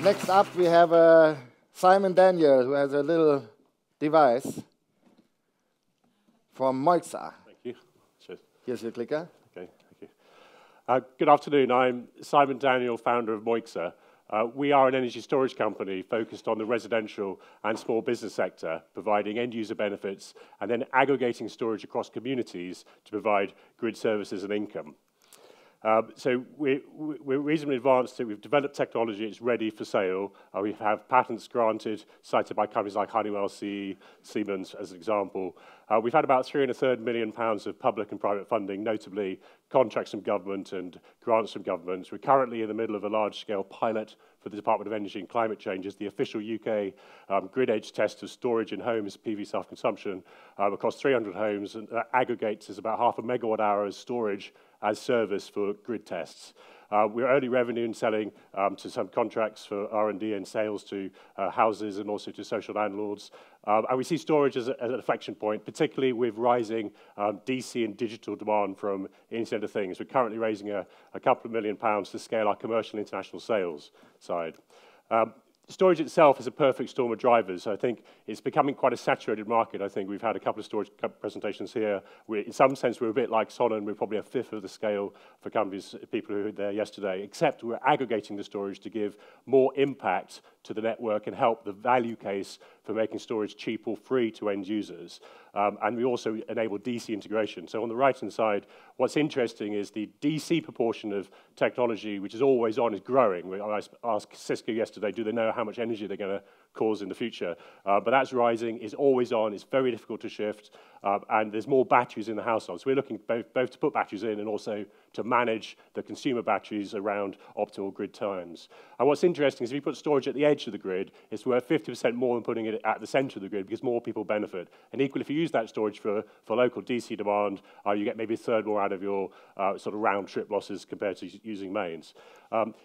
Next up, we have Simon Daniel, who has a little device from Moixa. Thank you. Cheers. Here's your clicker. Okay, thank you. Good afternoon. I'm Simon Daniel, founder of Moixa. We are an energy storage company focused on the residential and small business sector, providing end-user benefits and then aggregating storage across communities to provide grid services and income. So we're reasonably advanced. We've developed technology. It's ready for sale. We have patents granted, cited by companies like Honeywell, CE, Siemens, as an example. We've had about £3.33 million of public and private funding, notably contracts from government and grants from government. We're currently in the middle of a large-scale pilot for the Department of Energy and Climate Change as the official UK grid edge test of storage in homes, PV self-consumption, across 300 homes, and that aggregates as about 0.5 megawatt-hour as storage as service for grid tests. We're early revenue in selling to some contracts for R&D and sales to houses and also to social landlords. And we see storage as an inflection point, particularly with rising DC and digital demand from Internet of Things. We're currently raising a couple of £1 million to scale our commercial international sales side. Storage itself is a perfect storm of drivers. I think it's becoming quite a saturated market. I think we've had a couple of storage presentations here. In some sense, we're a bit like Sonnen. We're probably a fifth of the scale for companies, people who were there yesterday, except we're aggregating the storage to give more impact to the network and help the value case for making storage cheap or free to end users. And we also enable DC integration. So on the right-hand side, what's interesting is the DC proportion of technology, which is always on, is growing. I asked Cisco yesterday, do they know how much energy they're going to cause in the future? But that's rising, is always on, it's very difficult to shift, and there's more batteries in the household. So we're looking both to put batteries in and also to manage the consumer batteries around optimal grid times. And what's interesting is if you put storage at the edge of the grid, it's worth 50% more than putting it at the center of the grid because more people benefit. And equally, if you use that storage for local DC demand, you get maybe a third more out of your sort of round trip losses compared to using mains.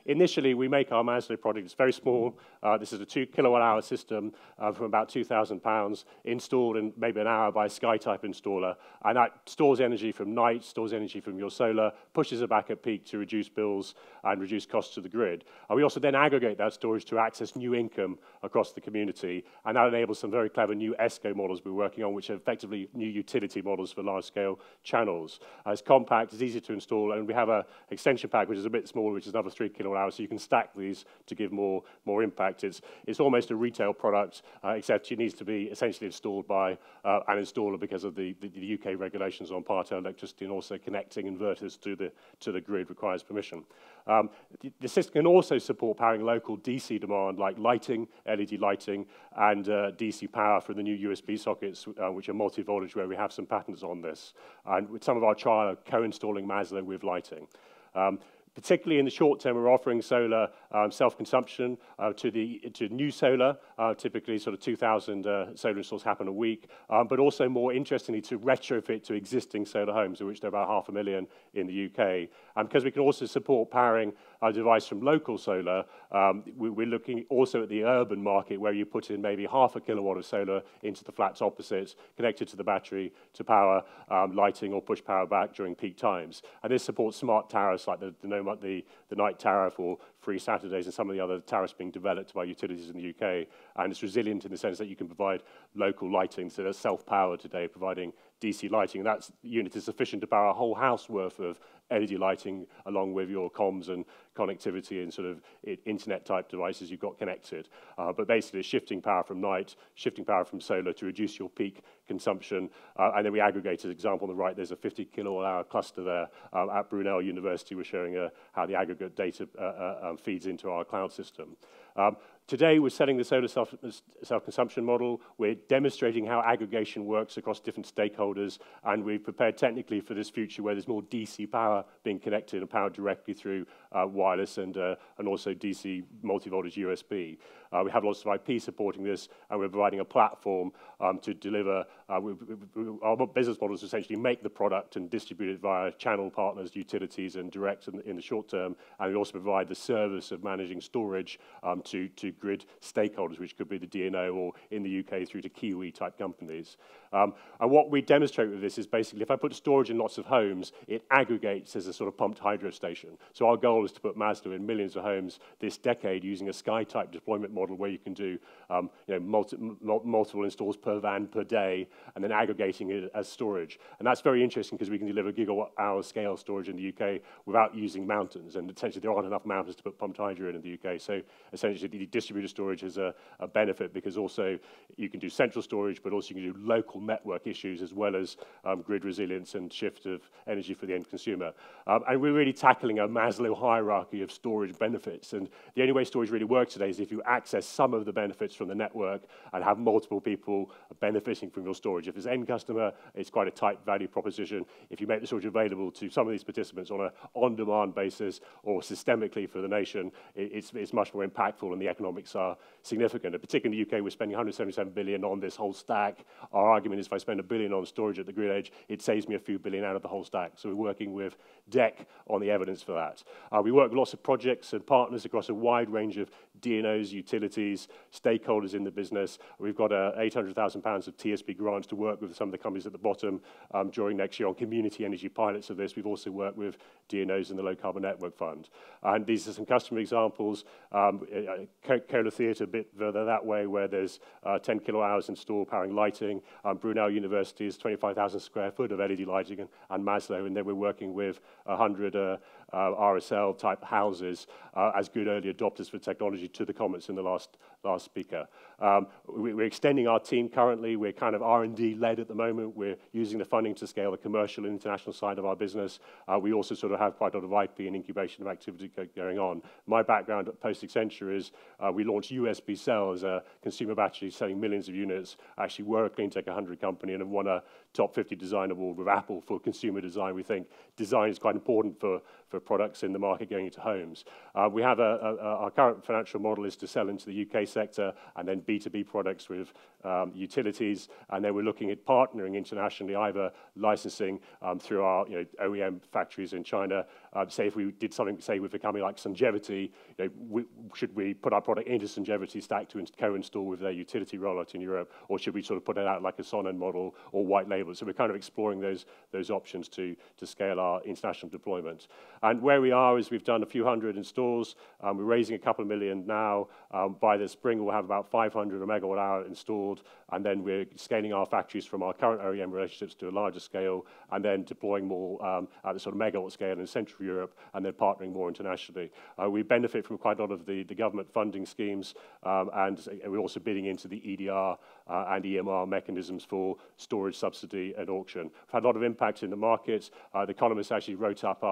Initially, we make our Maslow product. It's very small. This is a 2 kilowatt-hour system from about £2,000, installed in maybe an hour by a Sky-type installer. And that stores energy from night, stores energy from your solar, pushes it back at peak to reduce bills and reduce costs to the grid. We also then aggregate that storage to access new income across the community. And that enables some very clever new ESCO models we're working on, which are effectively new utility models for large-scale channels. It's compact, it's easy to install, and we have an extension pack, which is a bit smaller, which is another 3 kilowatt-hours, so you can stack these to give more impact. It's almost a retail product, except it needs to be essentially installed by an installer because of the UK regulations on part electricity, and also connecting inverters to the grid requires permission. The system can also support powering local DC demand, like lighting, LED lighting, and DC power for the new USB sockets, which are multi-voltage, where we have some patents on this. And with some of our trial, co-installing Maslow with lighting. Particularly in the short term, we're offering solar self-consumption to new solar. Typically, sort of 2,000 solar installs happen a week, but also more interestingly to retrofit to existing solar homes, of which there are about 500,000 in the UK. And because we can also support powering our device from local solar, we're looking also at the urban market, where you put in maybe 0.5 kilowatt of solar into the flats opposite, connected to the battery to power lighting or push power back during peak times. And this supports smart tariffs like the night tariff or free Saturdays and some of the other tariffs being developed by utilities in the UK. And it's resilient in the sense that you can provide local lighting, so there's self-power today, providing DC lighting. And that unit is sufficient to power a whole house worth of LED lighting, along with your comms and connectivity and sort of internet-type devices you've got connected. But basically, shifting power from night, shifting power from solar to reduce your peak consumption. And then we aggregate, as an example on the right, there's a 50 kilowatt-hour cluster there at Brunel University. We're showing how the aggregate data feeds into our cloud system. Today, we're selling the solar self-consumption model. We're demonstrating how aggregation works across different stakeholders, and we've prepared technically for this future where there's more DC power being connected and powered directly through wireless and also DC multi-voltage USB. We have lots of IP supporting this, and we're providing a platform to deliver. Our business model is essentially make the product and distribute it via channel partners, utilities, and direct in the short term. And we also provide the service of managing storage to grid stakeholders, which could be the DNO or in the UK through to Kiwi-type companies. And what we demonstrate with this is basically if I put storage in lots of homes, it aggregates as a sort of pumped hydro station. So our goal to put Maslow in millions of homes this decade using a Sky-type deployment model where you can do multiple installs per van per day and then aggregating it as storage. And that's very interesting because we can deliver gigawatt-hour scale storage in the UK without using mountains. And essentially, there aren't enough mountains to put pumped hydro in the UK. So essentially, the distributed storage is a benefit because also you can do central storage, but also you can do local network issues as well as grid resilience and shift of energy for the end consumer. And we're really tackling a Maslow hierarchy of storage benefits. And the only way storage really works today is if you access some of the benefits from the network and have multiple people benefiting from your storage. If it's end customer, it's quite a tight value proposition. If you make the storage available to some of these participants on an on-demand basis or systemically for the nation, it's much more impactful and the economics are significant. And particularly in the UK, we're spending 177 billion on this whole stack. Our argument is if I spend $1 billion on storage at the grid edge, it saves me a few billion out of the whole stack. So we're working with DEC on the evidence for that. We work with lots of projects and partners across a wide range of DNOs, utilities, stakeholders in the business. We've got £800,000 of TSP grants to work with some of the companies at the bottom during next year on community energy pilots of this. We've also worked with DNOs in the Low Carbon Network Fund. And these are some customer examples. Cola Theatre a bit further that way where there's 10 kilowatt hours installed powering lighting. Brunel University is 25,000 square foot of LED lighting and Maslow. And then we're working with 100 RSL-type houses as good early adopters for technology to the comments in the last speaker. We're extending our team currently. We're kind of R&D-led at the moment. We're using the funding to scale the commercial and international side of our business. We also sort of have quite a lot of IP and incubation of activity going on. My background at post-Accenture is we launched USB Cell as a consumer battery selling millions of units. Actually, we're a Cleantech 100 company and have won a top 50 design award with Apple for consumer design. We think design is quite important for products in the market going into homes. We have our current financial model is to sell into the UK sector and then B2B products with utilities. And then we're looking at partnering internationally, either licensing through our OEM factories in China. Say if we did something, say we're becoming like Sungevity, should we put our product into Sungevity stack to co-install with their utility rollout in Europe, or should we sort of put it out like a Sonnen model or white label? So we're kind of exploring those options to scale our international deployment. And where we are is we've done a few hundred installs. We're raising a couple of million now. By the spring, we'll have about 500 a megawatt hour installed. And then we're scaling our factories from our current OEM relationships to a larger scale, and then deploying more at the sort of megawatt scale in Central Europe, and then partnering more internationally. We benefit from quite a lot of the government funding schemes, and we're also bidding into the EDR and EMR mechanisms for storage subsidy and auction. We've had a lot of impact in the markets. The Economist actually wrote up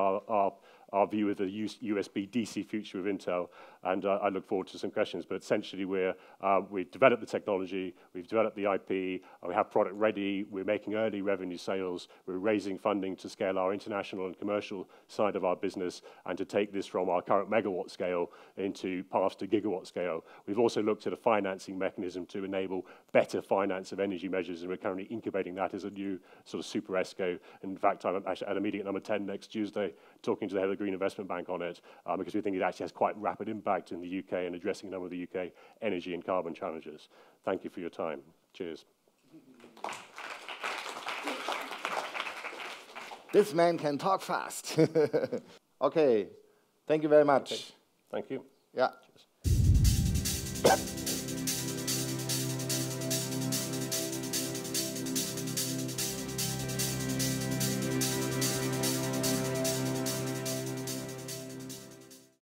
our view of the USB DC future of Intel, and I look forward to some questions. But essentially, we've developed the technology, we've developed the IP, we have product ready, we're making early revenue sales, we're raising funding to scale our international and commercial side of our business, and to take this from our current megawatt scale into paths to gigawatt scale. We've also looked at a financing mechanism to enable better finance of energy measures, and we're currently incubating that as a new sort of super ESCO. In fact, I'm actually at a meeting at number 10 next Tuesday, talking to the head of the Green Investment Bank on it, because we think it actually has quite rapid impact in the UK and addressing a number of the UK energy and carbon challenges. Thank you for your time. Cheers. This man can talk fast. Okay, thank you very much. Okay. Thank you. Yeah. Cheers.